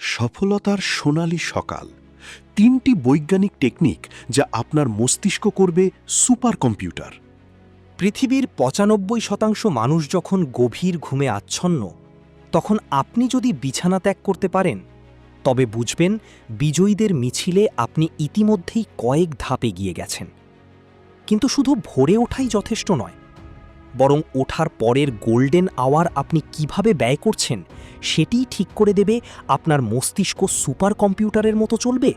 সফলতার সোনালী সকাল। ৩টি বৈজ্ঞানিক টেকনিক যা আপনার মস্তিষ্ক করবে সুপার কম্পিউটার। পৃথিবীর ৯৫% মানুষ যখন গভীর ঘুমে আচ্ছন্ন, তখন আপনি যদি বিছানা ত্যাগ করতে পারেন, তবে বুঝবেন বিজয়ীদের মিছিলে আপনি ইতিমধ্যেই কয়েক ধাপ এগিয়ে গেছেন। কিন্তু শুধু ভোরে ওঠাই যথেষ্ট নয়, বরং ওঠার পরের গোল্ডেন আওয়ার আপনি কিভাবে ব্যয় করছেন সেটিই ঠিক করে দেবে আপনার মস্তিষ্ক সুপার কম্পিউটারের মতো চলবে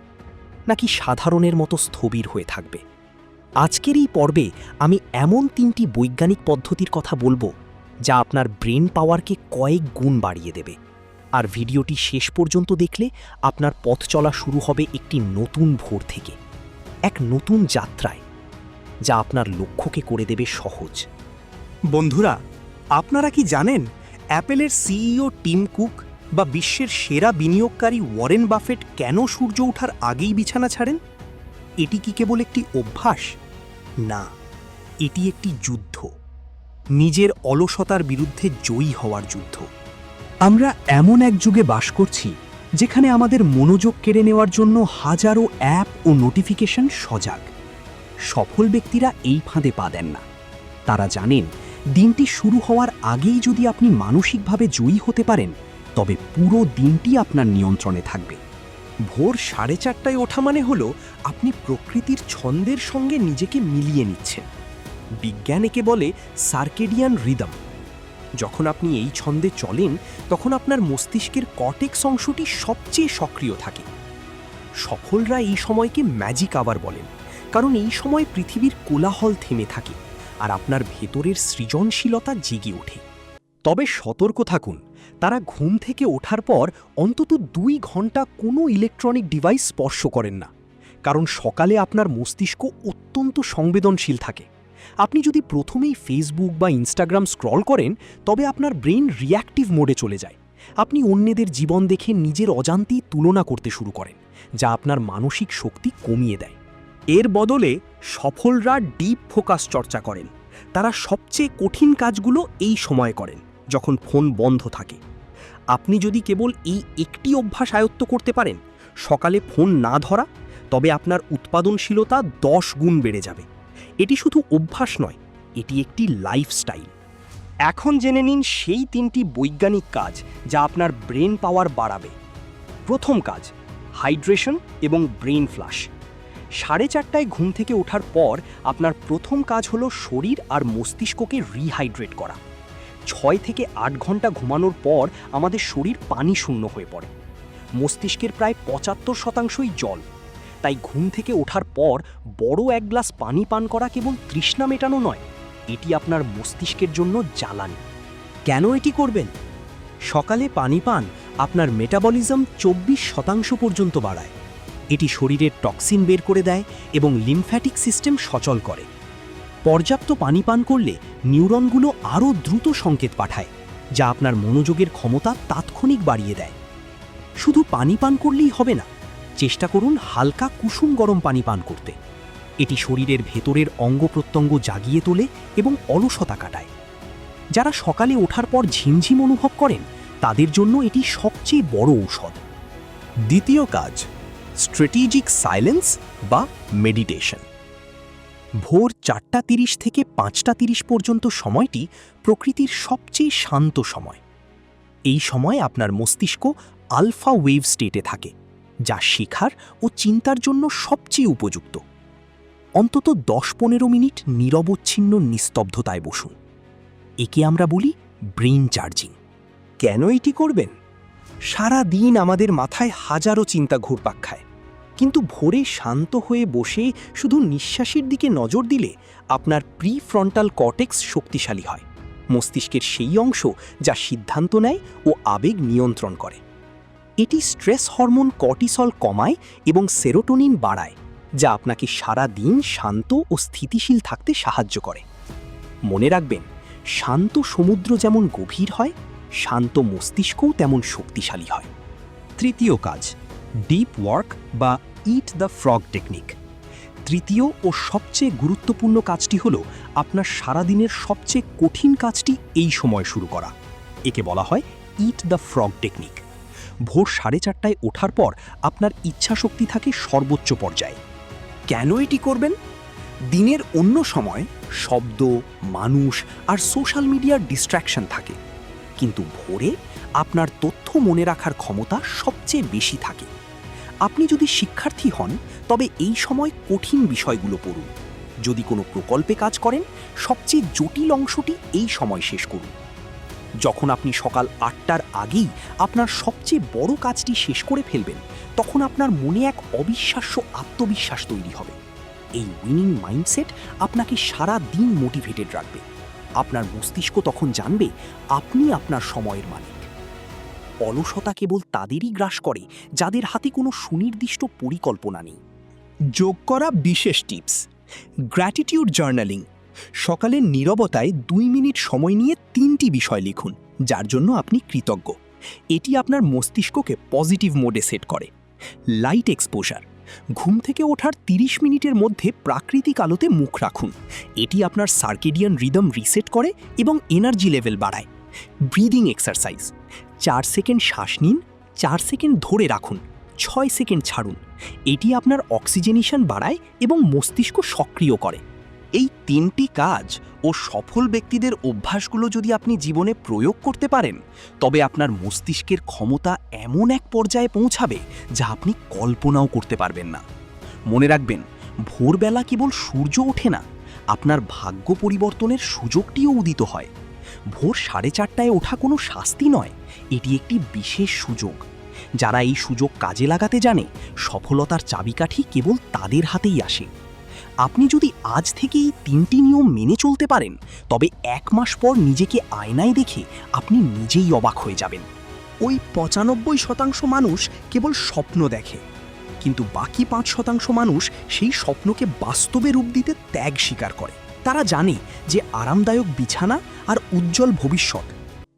নাকি সাধারণের মতো স্থবির হয়ে থাকবে। আজকের এই পর্বে আমি এমন ৩টি বৈজ্ঞানিক পদ্ধতির কথা বলবো যা আপনার ব্রেন পাওয়ারকে কয়েক গুণ বাড়িয়ে দেবে। আর ভিডিওটি শেষ পর্যন্ত দেখলে আপনার পথ চলা শুরু হবে একটি নতুন ভোর থেকে, এক নতুন যাত্রায়, যা আপনার লক্ষ্যকে করে দেবে সহজ। বন্ধুরা, আপনারা কি জানেন অ্যাপেলের সিইও টিম কুক বা বিশ্বের সেরা বিনিয়োগকারী ওয়ারেন বাফেট কেন সূর্য ওঠার আগেই বিছানা ছাড়েন? এটি কি কেবল একটি অভ্যাস? না, এটি একটি যুদ্ধ, নিজের অলসতার বিরুদ্ধে জয়ী হওয়ার যুদ্ধ। আমরা এমন এক যুগে বাস করছি যেখানে আমাদের মনোযোগ কেড়ে নেওয়ার জন্য হাজারো অ্যাপ ও নোটিফিকেশন সজাগ। সফল ব্যক্তিরা এই ফাঁদে পা দেন না। তারা জানেন দিনটি শুরু হওয়ার আগেই যদি আপনি মানসিকভাবে জয়ী হতে পারেন, তবে পুরো দিনটি আপনার নিয়ন্ত্রণে থাকবে। ভোর 4:30টায় ওঠা মানে হলো আপনি প্রকৃতির ছন্দের সঙ্গে নিজেকে মিলিয়ে নিচ্ছেন। বিজ্ঞান একে বলে সার্কেডিয়ান রিদম। যখন আপনি এই ছন্দে চলেন, তখন আপনার মস্তিষ্কের কর্টেক্স অংশটি সবচেয়ে সক্রিয় থাকে। সফলরা এই সময়কে ম্যাজিক আওয়ার বলেন, কারণ এই সময় পৃথিবীর কোলাহল থেমে থাকে আর আপনার ভেতরের সৃজনশীলতা জেগে ওঠে। তবে সতর্ক থাকুন, তারা ঘুম থেকে ওঠার পর অন্তত 2 ঘন্টা কোনো ইলেকট্রনিক ডিভাইস স্পর্শ করেন না, কারণ সকালে আপনার মস্তিষ্ক অত্যন্ত সংবেদনশীল থাকে। আপনি যদি প্রথমেই ফেসবুক বা ইনস্টাগ্রাম স্ক্রল করেন, তবে আপনার ব্রেন রিঅ্যাক্টিভ মোডে চলে যায়। আপনি অন্যদের জীবন দেখে নিজের অজান্তেই তুলনা করতে শুরু করেন, যা আপনার মানসিক শক্তি কমিয়ে দেয়। এর বদলে সফলরা ডিপ ফোকাস চর্চা করেন। তারা সবচেয়ে কঠিন কাজগুলো এই সময় করেন, যখন ফোন বন্ধ থাকে। আপনি যদি কেবল এই একটি অভ্যাস আয়ত্ত করতে পারেন, সকালে ফোন না ধরা, তবে আপনার উৎপাদনশীলতা 10 গুণ বেড়ে যাবে। এটি শুধু অভ্যাস নয়, এটি একটি লাইফস্টাইল। এখন জেনে নিন সেই 3টি বৈজ্ঞানিক কাজ যা আপনার ব্রেন পাওয়ার বাড়াবে। প্রথম কাজ, হাইড্রেশন এবং ব্রেন ফ্লাশ। 4:30টায় ঘুম থেকে ওঠার পর আপনার প্রথম কাজ হলো শরীর আর মস্তিষ্ককে রিহাইড্রেট করা। 6 থেকে 8 ঘন্টা ঘুমানোর পর আমাদের শরীর পানি শূন্য হয়ে পড়ে। মস্তিষ্কের প্রায় 75%ই জল। তাই ঘুম থেকে ওঠার পর বড় এক গ্লাস পানি পান করা কেবল তৃষ্ণা মেটানো নয়, এটি আপনার মস্তিষ্কের জন্য জ্বালানি। কেন এটি করবেন? সকালে পানি পান আপনার মেটাবলিজম 24% পর্যন্ত বাড়ায়। এটি শরীরের টক্সিন বের করে দেয় এবং লিম্ফ্যাটিক সিস্টেম সচল করে। পর্যাপ্ত পানি পান করলে নিউরনগুলো আরও দ্রুত সংকেত পাঠায়, যা আপনার মনোযোগের ক্ষমতা তাৎক্ষণিক বাড়িয়ে দেয়। শুধু পানি পান করলেই হবে না, চেষ্টা করুন হালকা কুসুম গরম পানি পান করতে। এটি শরীরের ভেতরের অঙ্গ প্রত্যঙ্গ জাগিয়ে তোলে এবং অলসতা কাটায়। যারা সকালে ওঠার পর ঝিমঝিম অনুভব করেন, তাদের জন্য এটি সবচেয়ে বড় ঔষধ। দ্বিতীয় কাজ, স্ট্র্যাটেজিক সাইলেন্স বা মেডিটেশন। ভোর 4:30 থেকে 5:30 পর্যন্ত সময়টি প্রকৃতির সবচেয়ে শান্ত সময়। এই সময় আপনার মস্তিষ্ক আলফা ওয়েভ স্টেটে থাকে, যা শেখার ও চিন্তার জন্য সবচেয়ে উপযুক্ত। অন্তত 10-15 মিনিট নিরবচ্ছিন্ন নিস্তব্ধতায় বসুন। একে আমরা বলি ব্রেইন চার্জিং। কেন এটি করবেন? সারা দিন আমাদের মাথায় হাজারো চিন্তা ঘুরপাক খায়, কিন্তু ভোরে শান্ত হয়ে বসে শুধু নিঃশ্বাসের দিকে নজর দিলে আপনার প্রিফ্রন্টাল কর্টেক্স শক্তিশালী হয়, মস্তিষ্কের সেই অংশ যা সিদ্ধান্ত নেয় ও আবেগ নিয়ন্ত্রণ করে। এটি স্ট্রেস হরমোন কর্টিসল কমায় এবং সেরোটোনিন বাড়ায়, যা আপনাকে সারা দিন শান্ত ও স্থিতিশীল থাকতে সাহায্য করে। মনে রাখবেন, শান্ত সমুদ্র যেমন গভীর হয়, শান্ত মস্তিষ্কও তেমন শক্তিশালী হয়। তৃতীয় কাজ, ডিপ ওয়ার্ক বা ইট দ্য ফ্রগ টেকনিক। তৃতীয় ও সবচেয়ে গুরুত্বপূর্ণ কাজটি হল আপনার সারাদিনের সবচেয়ে কঠিন কাজটি এই সময় শুরু করা। একে বলা হয় ইট দ্য ফ্রগ টেকনিক। ভোর 4:30টায় ওঠার পর আপনার ইচ্ছাশক্তি থাকে সর্বোচ্চ পর্যায়ে। কেন এটি করবেন? দিনের অন্য সময় শব্দ, মানুষ আর সোশ্যাল মিডিয়ার ডিস্ট্র্যাকশন থাকে, কিন্তু ভোরে আপনার তথ্য মনে রাখার ক্ষমতা সবচেয়ে বেশি থাকে। আপনি যদি শিক্ষার্থী হন তবে এই সময় কঠিন বিষয়গুলো পড়ুন। যদি কোনো প্রকল্পে কাজ করেন, সবচেয়ে জটিল অংশটি এই সময় শেষ করুন। যখন আপনি সকাল 8টার আগেই আপনার সবচেয়ে বড় কাজটি শেষ করে ফেলবেন, তখন আপনার মনে এক অবিশ্বাস্য আত্মবিশ্বাস তৈরি হবে। এই উইনিং মাইন্ডসেট আপনাকে সারা দিন মোটিভেটেড রাখবে। আপনার মস্তিষ্ক তখন জানবে আপনি আপনার সময়ের মালিক। অলসতা কেবল তাদেরই গ্রাস করে যাদের হাতে কোনো সুনির্দিষ্ট পরিকল্পনা নেই। যোগ করা বিশেষ টিপস: গ্র্যাটিটিউড জার্নালিং। সকালের নীরবতায় 2 মিনিট সময় নিয়ে 3টি বিষয় লিখুন যার জন্য আপনি কৃতজ্ঞ। এটি আপনার মস্তিষ্ককে পজিটিভ মোডে সেট করে। Light exposure. ঘুম থেকে ওঠার 30 মিনিটের মধ্যে প্রাকৃতিক আলোতে মুখ রাখুন। এটি আপনার সার্কেডিয়ান রিদম রিসেট করে এবং এনার্জি লেভেল বাড়ায়। Breathing exercise. 4 সেকেন্ড শ্বাস নিন, 4 সেকেন্ড ধরে রাখুন, 6 সেকেন্ড ছাড়ুন। এটি আপনার অক্সিজেনেশন বাড়ায় এবং মস্তিষ্ক সক্রিয় করে। এই 3টি কাজ ও সফল ব্যক্তিদের অভ্যাসগুলো যদি আপনি জীবনে প্রয়োগ করতে পারেন, তবে আপনার মস্তিষ্কের ক্ষমতা এমন এক পর্যায়ে পৌঁছাবে যা আপনি কল্পনাও করতে পারবেন না। মনে রাখবেন, ভোরবেলা কেবল সূর্য ওঠে না, আপনার ভাগ্য পরিবর্তনের সুযোগটিও উদিত হয়। ভোর 4:30টায় ওঠা কোনো শাস্তি নয়, এটি একটি বিশেষ সুযোগ। যারা এই সুযোগ কাজে লাগাতে জানে, সফলতার চাবিকাঠি কেবল তাদের হাতেই আসে। আপনি যদি আজ থেকেই 3টি নিয়ম মেনে চলতে পারেন, তবে 1 মাস পর নিজেকে আয়নায় দেখে আপনি নিজেই অবাক হয়ে যাবেন। ওই 95% মানুষ কেবল স্বপ্ন দেখে, কিন্তু বাকি 5% মানুষ সেই স্বপ্নকে বাস্তবে রূপ দিতে ত্যাগ স্বীকার করে। তারা জানে যে আরামদায়ক বিছানা আর উজ্জ্বল ভবিষ্যৎ,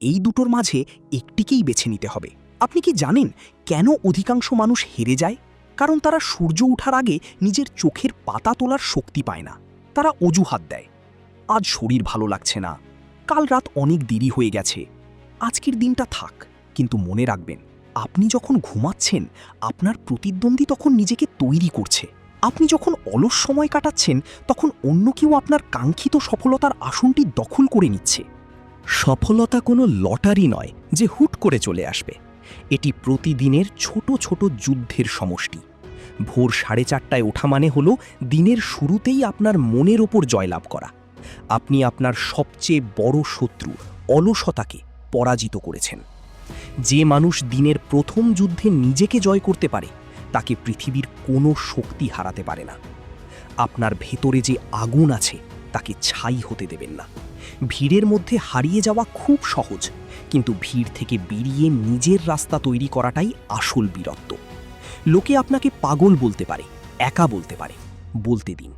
এই দুটোর মাঝে একটিকেই বেছে নিতে হবে। আপনি কি জানেন কেন অধিকাংশ মানুষ হেরে যায়? কারণ তারা সূর্য ওঠার আগে নিজের চোখের পাতা তোলার শক্তি পায় না। তারা অজুহাত দেয়, আজ শরীর ভালো লাগছে না, কাল রাত অনেক দেরি হয়ে গেছে, আজকের দিনটা থাক। কিন্তু মনে রাখবেন, আপনি যখন ঘুমাচ্ছেন, আপনার প্রতিদ্বন্দ্বী তখন নিজেকে তৈরি করছে। আপনি যখন অলস সময় কাটাচ্ছেন, তখন অন্য কেউ আপনার কাঙ্ক্ষিত সফলতার আসনটি দখল করে নিচ্ছে। সফলতা কোনো লটারি নয় যে হুট করে চলে আসবে। এটি প্রতিদিনের ছোট ছোট যুদ্ধের সমষ্টি। ভোর 4:30টায় ওঠা মানে হলো দিনের শুরুতেই আপনার মনের ওপর জয়লাভ করা। আপনি আপনার সবচেয়ে বড় শত্রু অলসতাকে পরাজিত করেছেন। যে মানুষ দিনের প্রথম যুদ্ধে নিজেকে জয় করতে পারে, তাকে পৃথিবীর কোনো শক্তি হারাতে পারে না। আপনার ভেতরে যে আগুন আছে, তাকে ছাই হতে দেবেন না। ভিড়ের মধ্যে হারিয়ে যাওয়া খুব সহজ, কিন্তু ভিড় থেকে বেরিয়ে নিজের রাস্তা তৈরি করাটাই আসল বীরত্ব। লোকে আপনাকে পাগল বলতে পারে, একা বলতে পারে, বলতে দিন,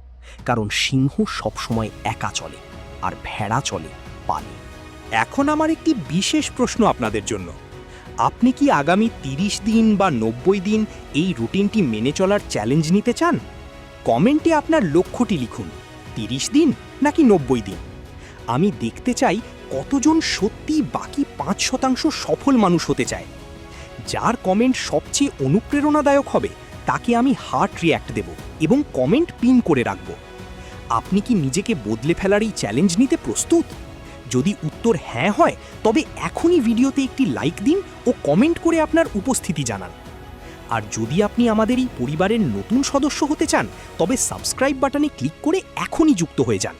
কারণ সিংহ সবসময় একা চলে আর ভেড়া চলে পালে। এখন আমার একটি বিশেষ প্রশ্ন আপনাদের জন্য। আপনি কি আগামী 30 দিন বা 90 দিন এই রুটিনটি মেনে চলার চ্যালেঞ্জ নিতে চান? কমেন্টে আপনার লক্ষ্যটি লিখুন, 30 দিন নাকি 90 দিন। আমি দেখতে চাই কতজন সত্যি বাকি 5% সফল মানুষ হতে চায়। যার কমেন্ট সবচেয়ে অনুপ্রেরণাদায়ক হবে, তাকে আমি হার্ট রিঅ্যাক্ট দেব এবং কমেন্ট পিন করে রাখব। আপনি কি নিজেকে বদলে ফেলার এই চ্যালেঞ্জ নিতে প্রস্তুত? যদি উত্তর হ্যাঁ হয়, তবে এখনই ভিডিওতে একটি লাইক দিন ও কমেন্ট করে আপনার উপস্থিতি জানান। আর যদি আপনি আমাদের এই পরিবারের নতুন সদস্য হতে চান, তবে সাবস্ক্রাইব বাটনে ক্লিক করে এখনই যুক্ত হয়ে যান।